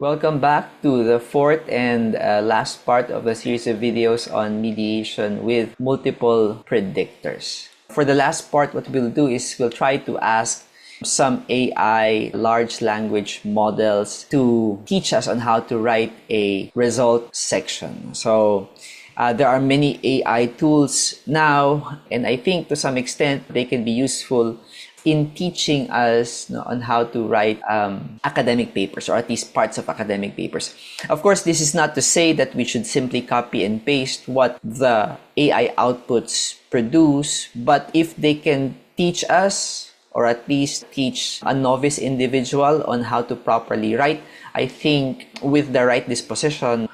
Welcome back to the fourth and last part of the series of videos on mediation with multiple predictors. For the last part, what we'll do is we'll try to ask some AI large language models to teach us on how to write a result section. So there are many AI tools now, and I think to some extent they can be useful in teaching us on how to write academic papers, or at least parts of academic papers. Of course, this is not to say that we should simply copy and paste what the AI outputs produce, but if they can teach us, or at least teach a novice individual on how to properly write, I think with the right disposition,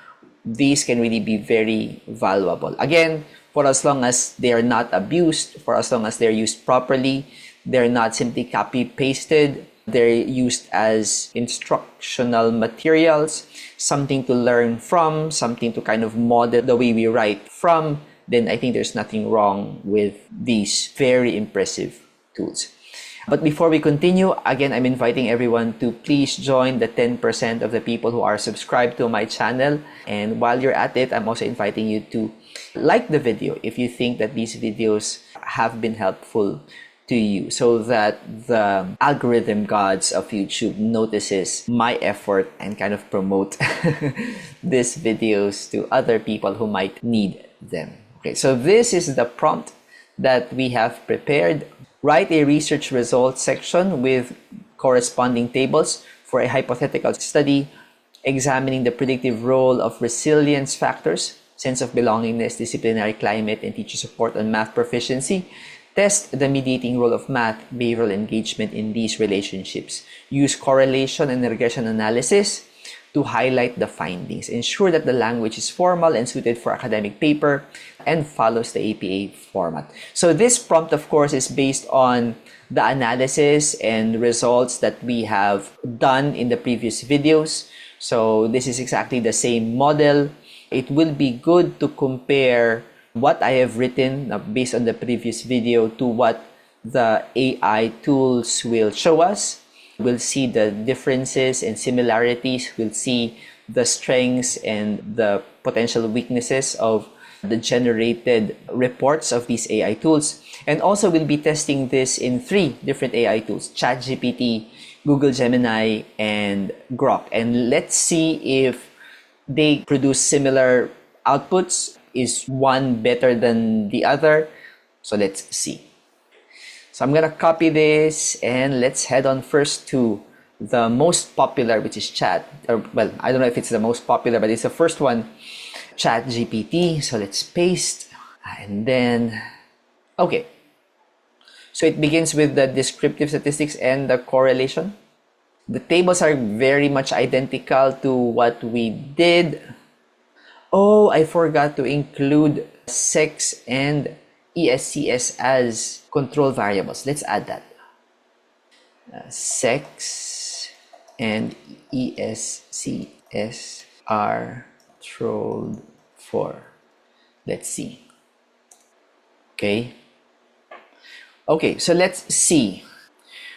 these can really be very valuable. Again, for as long as they are not abused, for as long as they're used properly, they're not simply copy-pasted, they're used as instructional materials, something to learn from, something to kind of model the way we write from, then I think there's nothing wrong with these very impressive tools. But before we continue, again, I'm inviting everyone to please join the 10% of the people who are subscribed to my channel. And while you're at it, I'm also inviting you to like the video if you think that these videos have been helpful to you, so that the algorithm gods of YouTube notices my effort and kind of promote these videos to other people who might need them. Okay, so this is the prompt that we have prepared. Write a research results section with corresponding tables for a hypothetical study examining the predictive role of resilience factors, sense of belongingness, disciplinary climate, and teacher support on math proficiency. Test the mediating role of math behavioral engagement in these relationships. Use correlation and regression analysis to highlight the findings. Ensure that the language is formal and suited for academic paper and follows the APA format. So this prompt, of course, is based on the analysis and results that we have done in the previous videos. So this is exactly the same model. It will be good to compare what I have written based on the previous video to what the AI tools will show us. We'll see the differences and similarities. We'll see the strengths and the potential weaknesses of the generated reports of these AI tools. And also we'll be testing this in 3 different AI tools: ChatGPT, Google Gemini, and Grok. And let's see if they produce similar outputs. Is one better than the other? So let's see. So I'm gonna copy this and let's head on first to the most popular, which is well, I don't know if it's the most popular, but it's the first one, ChatGPT. So let's paste, and then, okay. So it begins with the descriptive statistics and the correlation. The tables are very much identical to what we did. Oh, I forgot to include sex and ESCS as control variables. Let's add that. Sex and ESCS are controlled for. Let's see. Okay. Okay, so let's see.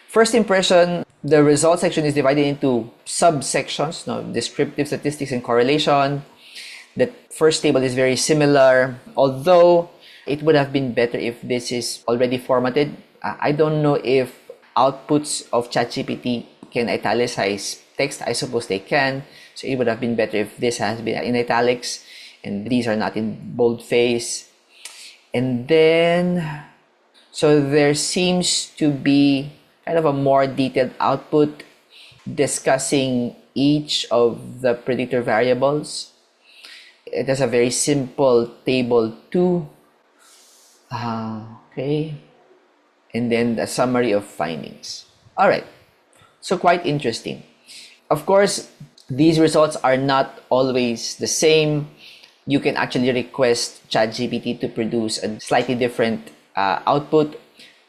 First impression, the result section is divided into subsections, descriptive statistics and correlation. The first table is very similar, although it would have been better if this is already formatted. I don't know if outputs of ChatGPT can italicize text. I suppose they can. So it would have been better if this has been in italics and these are not in boldface. And then, so there seems to be kind of a more detailed output discussing each of the predictor variables. It has a very simple table too. Okay. And then the summary of findings. All right. So quite interesting. Of course, these results are not always the same. You can actually request ChatGPT to produce a slightly different output.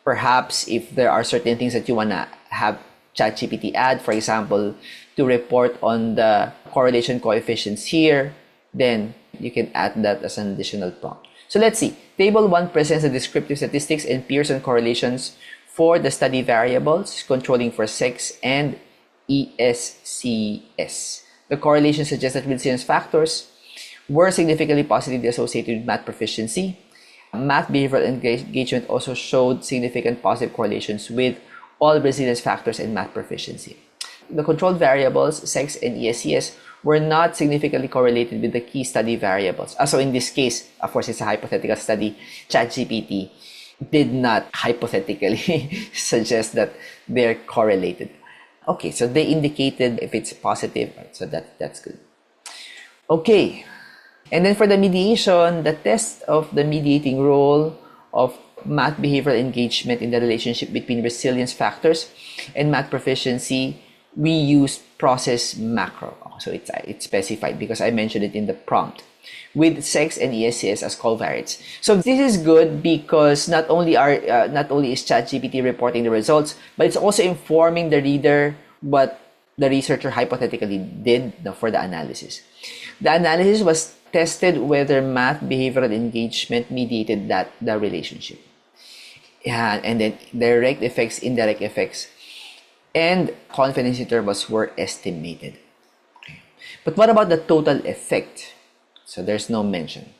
Perhaps if there are certain things that you want to have ChatGPT add, for example, to report on the correlation coefficients here, then you can add that as an additional prompt. So let's see. Table 1 presents the descriptive statistics and Pearson correlations for the study variables controlling for sex and ESCS. The correlation suggests that resilience factors were significantly positively associated with math proficiency. Math behavioral engagement also showed significant positive correlations with all resilience factors and math proficiency. The controlled variables, sex and ESCS, were not significantly correlated with the key study variables. So in this case, of course, it's a hypothetical study. ChatGPT did not hypothetically suggest that they're correlated. Okay, so they indicated if it's positive, so that's good. Okay, and then for the mediation, the test of the mediating role of math behavioral engagement in the relationship between resilience factors and math proficiency, we used process macro. So it's specified because I mentioned it in the prompt, with sex and ESCS as covariates. So this is good because not only is ChatGPT reporting the results, but it's also informing the reader what the researcher hypothetically did for the analysis. The analysis was tested whether math behavioral engagement mediated the relationship. And then direct effects, indirect effects, and confidence intervals were estimated. But what about the total effect? So there's no mention.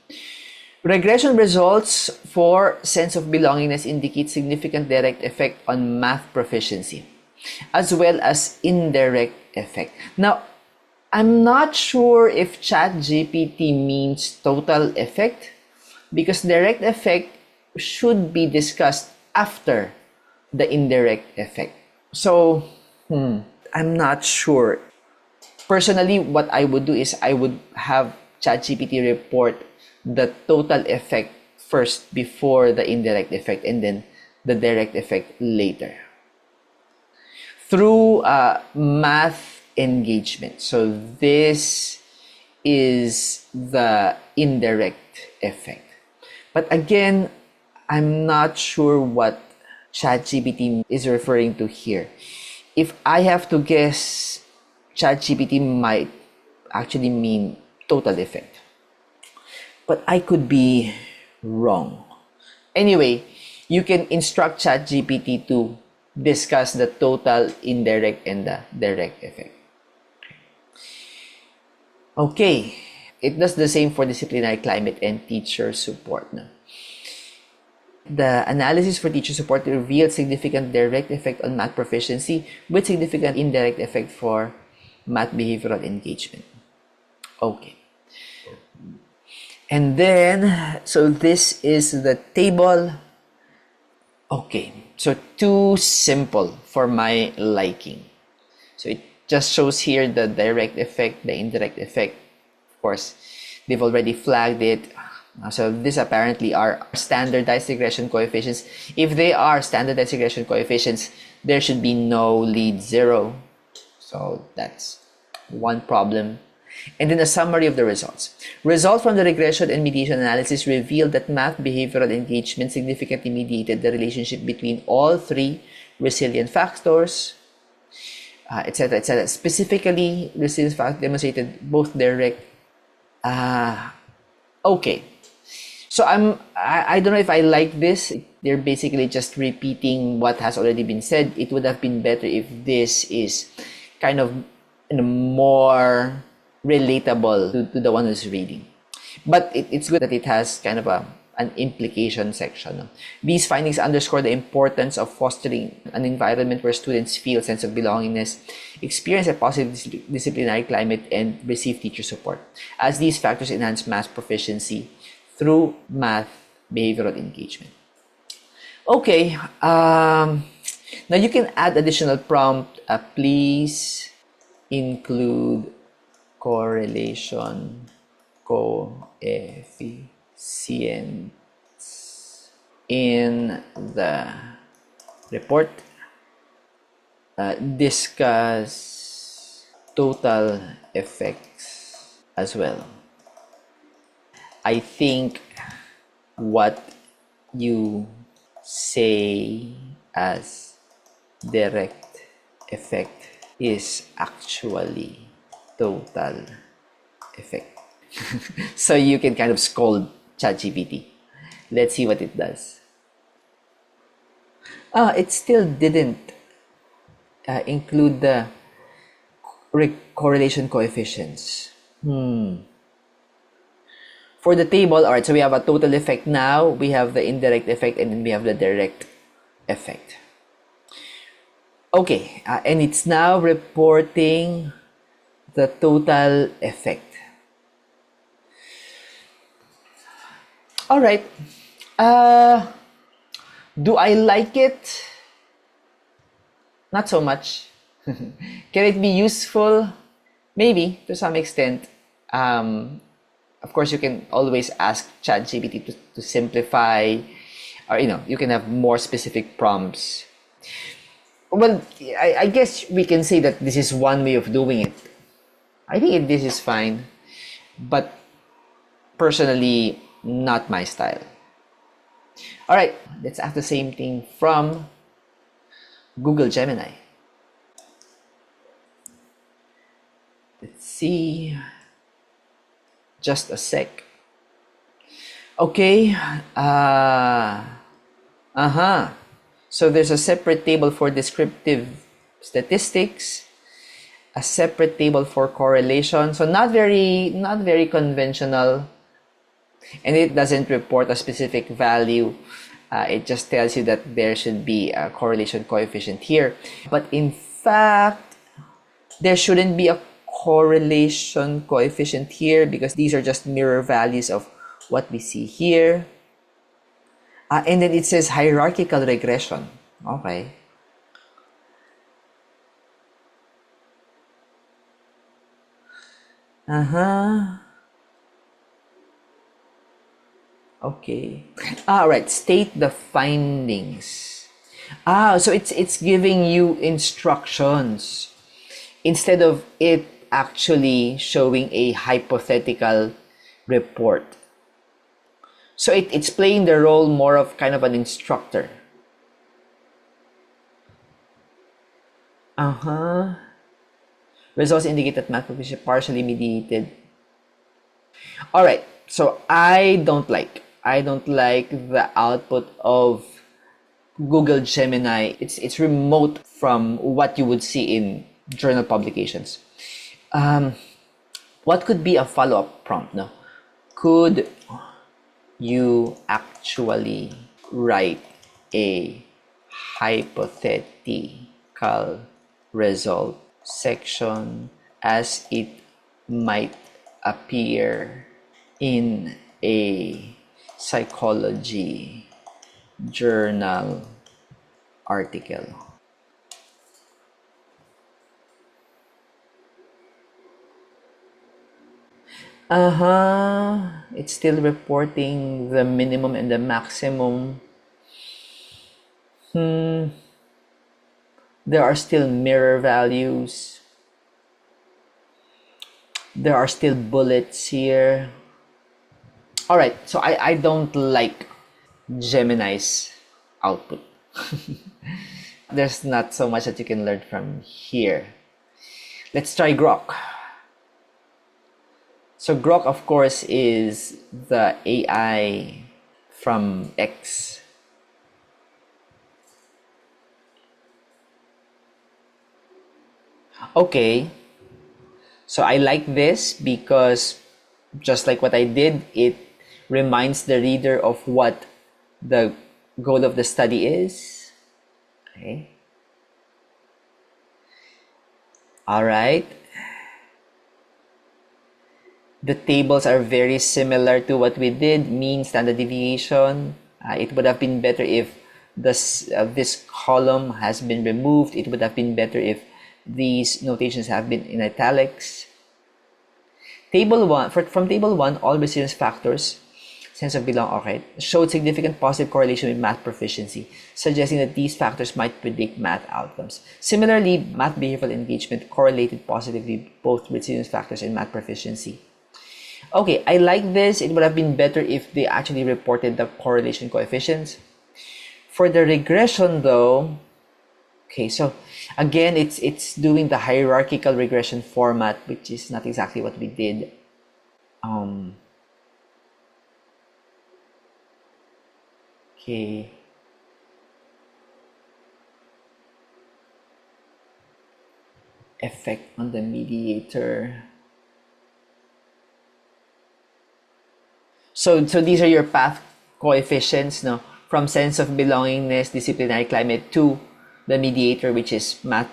Regression results for sense of belongingness indicate significant direct effect on math proficiency, as well as indirect effect. Now, I'm not sure if ChatGPT means total effect, because direct effect should be discussed after the indirect effect. So, I'm not sure. Personally, what I would do is I would have ChatGPT report the total effect first before the indirect effect, and then the direct effect later. Through math engagement. So this is the indirect effect. But again, I'm not sure what ChatGPT is referring to here. If I have to guess, ChatGPT might actually mean total effect. But I could be wrong. Anyway, you can instruct ChatGPT to discuss the total, indirect, and the direct effect. Okay, it does the same for disciplinary climate and teacher support. The analysis for teacher support revealed significant direct effect on math proficiency with significant indirect effect for math behavioral engagement. Okay. And then, so this is the table. Okay, so too simple for my liking. So it just shows here the direct effect, the indirect effect. Of course, they've already flagged it. So these apparently are standardized regression coefficients. If they are standardized regression coefficients, there should be no lead zero. So that's one problem. And then a summary of the results. Results from the regression and mediation analysis revealed that math behavioral engagement significantly mediated the relationship between all three resilient factors, etc., etc. Specifically, resilience factor demonstrated both direct. Okay. So I don't know if I like this. They're basically just repeating what has already been said. It would have been better if this is kind of more relatable to the one who's reading. But it's good that it has kind of an implication section. These findings underscore the importance of fostering an environment where students feel a sense of belongingness, experience a positive disciplinary climate, and receive teacher support, as these factors enhance math proficiency through math behavioral engagement. Okay, now you can add additional prompt. Please include correlation coefficients in the report. Discuss total effects as well. I think what you say as direct effect is actually total effect. So you can kind of scold ChatGPT. Let's see what it does. It still didn't include the correlation coefficients. For the table, all right, so we have a total effect now, we have the indirect effect, and then we have the direct effect. Okay, and it's now reporting the total effect. All right. Do I like it? Not so much. Can it be useful? Maybe, to some extent. Of course, you can always ask ChatGPT to simplify, or you can have more specific prompts. Well, I guess we can say that this is one way of doing it. I think this is fine, but personally, not my style. All right, let's ask the same thing from Google Gemini. Let's see. Just a sec. Okay. So there's a separate table for descriptive statistics, a separate table for correlation. So not very conventional, and it doesn't report a specific value. It just tells you that there should be a correlation coefficient here. But in fact, there shouldn't be a correlation coefficient here because these are just mirror values of what we see here. And then it says hierarchical regression. Okay. Okay. All right. State the findings. So it's giving you instructions instead of it actually showing a hypothetical report. So it's playing the role more of kind of an instructor. Results indicate that math proficiency is partially mediated. All right. So I don't like the output of Google Gemini. It's remote from what you would see in journal publications. What could be a follow-up prompt? No, could you actually write a hypothetical result section as it might appear in a psychology journal article? It's still reporting the minimum and the maximum. There are still mirror values. There are still bullets here. All right, so I don't like Gemini's output. There's not so much that you can learn from here. Let's try Grok. So Grok, of course, is the AI from X. Okay, so I like this because just like what I did, it reminds the reader of what the goal of the study is. Okay. All right. The tables are very similar to what we did, mean, standard deviation. It would have been better if this column has been removed. It would have been better if these notations have been in italics. Table 1, from table 1, all resilience factors, sense of belong, okay, showed significant positive correlation with math proficiency, suggesting that these factors might predict math outcomes. Similarly, math behavioral engagement correlated positively both resilience factors and math proficiency. Okay, I like this. It would have been better if they actually reported the correlation coefficients. For the regression though, okay, so again, it's doing the hierarchical regression format, which is not exactly what we did. Okay. effect on the mediator. So these are your path coefficients, no? From sense of belongingness, disciplinary climate to the mediator, which is math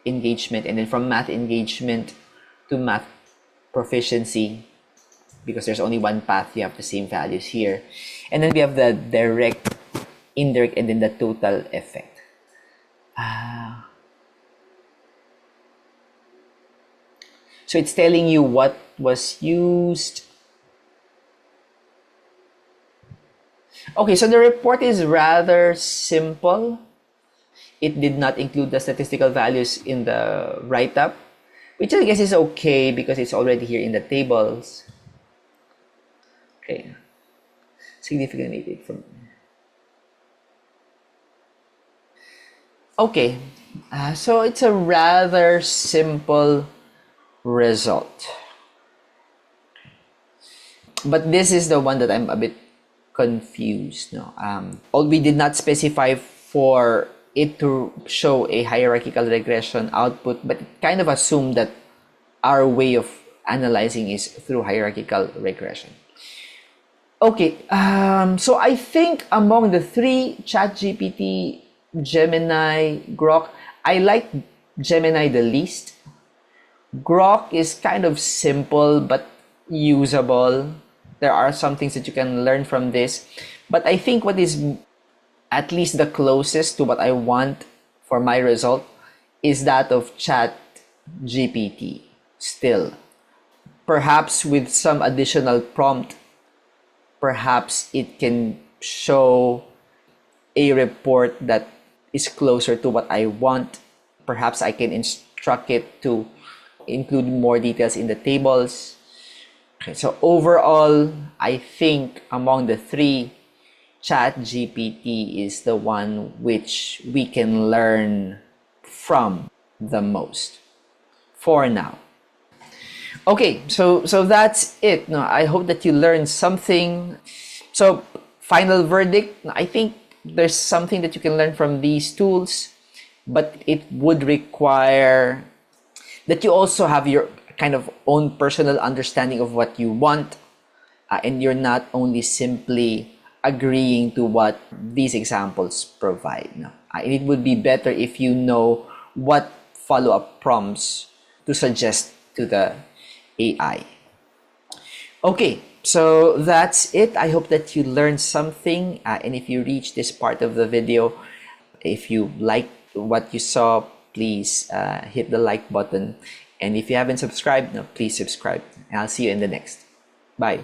engagement, and then from math engagement to math proficiency, because there's only one path, you have the same values here. And then we have the direct, indirect, and then the total effect. So it's telling you what was used. Okay, so the report is rather simple. It did not include the statistical values in the write-up, which I guess is okay because it's already here in the tables. Okay. Significantly from. Okay, so it's a rather simple result. But this is the one that I'm a bit confused. No, we did not specify for it to show a hierarchical regression output, but it kind of assumed that our way of analyzing is through hierarchical regression. Okay, so I think among the three, ChatGPT, Gemini, Grok, I like Gemini the least. Grok is kind of simple but usable. There are some things that you can learn from this. But I think what is at least the closest to what I want for my result is that of ChatGPT still. Perhaps with some additional prompt, perhaps it can show a report that is closer to what I want. Perhaps I can instruct it to include more details in the tables. Okay, so overall, I think among the three, ChatGPT is the one which we can learn from the most for now. Okay, so that's it. No, I hope that you learned something. So final verdict, I think there's something that you can learn from these tools, but it would require that you also have your kind of own personal understanding of what you want, and you're not only simply agreeing to what these examples provide. No? And it would be better if you know what follow-up prompts to suggest to the AI. Okay, so that's it. I hope that you learned something, and if you reach this part of the video, if you liked what you saw, please hit the like button, and if you haven't subscribed, please subscribe, and I'll see you in the next. Bye.